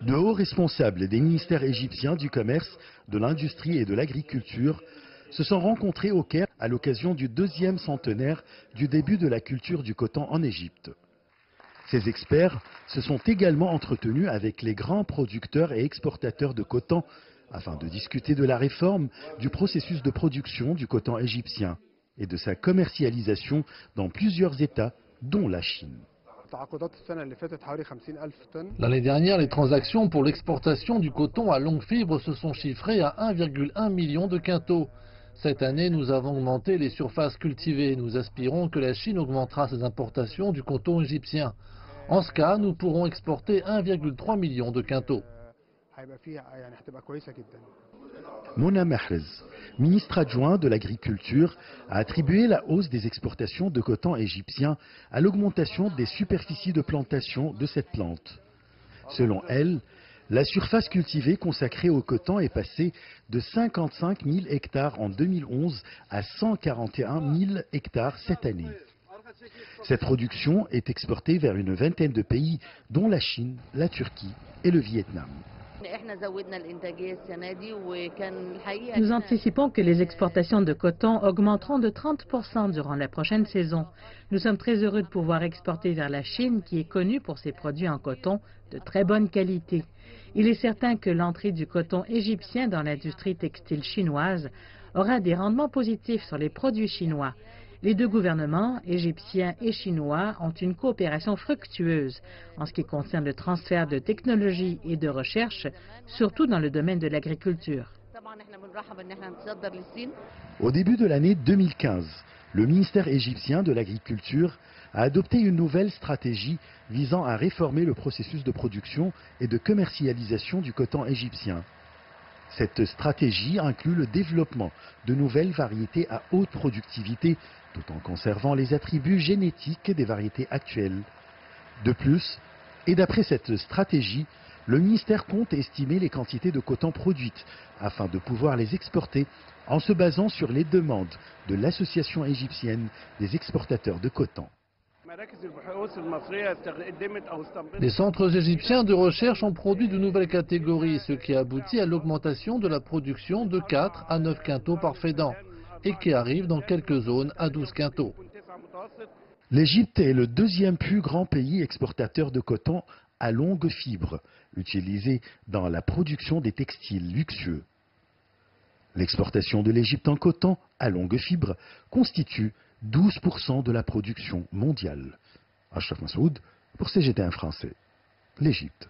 De hauts responsables des ministères égyptiens du commerce, de l'industrie et de l'agriculture se sont rencontrés au Caire à l'occasion du 2e centenaire du début de la culture du coton en Égypte. Ces experts se sont également entretenus avec les grands producteurs et exportateurs de coton afin de discuter de la réforme du processus de production du coton égyptien et de sa commercialisation dans plusieurs États, dont la Chine. L'année dernière, les transactions pour l'exportation du coton à longue fibre se sont chiffrées à 1,1 million de quintaux. Cette année, nous avons augmenté les surfaces cultivées. Nous aspirons que la Chine augmentera ses importations du coton égyptien. En ce cas, nous pourrons exporter 1,3 million de quintaux. Mona Mahrez, ministre adjoint de l'Agriculture, a attribué la hausse des exportations de coton égyptien à l'augmentation des superficies de plantation de cette plante. Selon elle, la surface cultivée consacrée au coton est passée de 55 000 hectares en 2011 à 141 000 hectares cette année. Cette production est exportée vers une vingtaine de pays, dont la Chine, la Turquie et le Vietnam. Nous anticipons que les exportations de coton augmenteront de 30% durant la prochaine saison. Nous sommes très heureux de pouvoir exporter vers la Chine, qui est connue pour ses produits en coton de très bonne qualité. Il est certain que l'entrée du coton égyptien dans l'industrie textile chinoise aura des rendements positifs sur les produits chinois. Les deux gouvernements, égyptiens et chinois, ont une coopération fructueuse en ce qui concerne le transfert de technologie et de recherche, surtout dans le domaine de l'agriculture. Au début de l'année 2015, le ministère égyptien de l'Agriculture a adopté une nouvelle stratégie visant à réformer le processus de production et de commercialisation du coton égyptien. Cette stratégie inclut le développement de nouvelles variétés à haute productivité, tout en conservant les attributs génétiques des variétés actuelles. De plus, et d'après cette stratégie, le ministère compte estimer les quantités de coton produites afin de pouvoir les exporter en se basant sur les demandes de l'Association égyptienne des exportateurs de coton. Les centres égyptiens de recherche ont produit de nouvelles catégories, ce qui a abouti à l'augmentation de la production de 4 à 9 quintaux par fédant et qui arrive dans quelques zones à 12 quintaux. L'Égypte est le 2e plus grand pays exportateur de coton à longue fibre, utilisé dans la production des textiles luxueux. L'exportation de l'Égypte en coton à longue fibre constitue 12% de la production mondiale. Ashraf Massoud pour CGTN français, l'Égypte.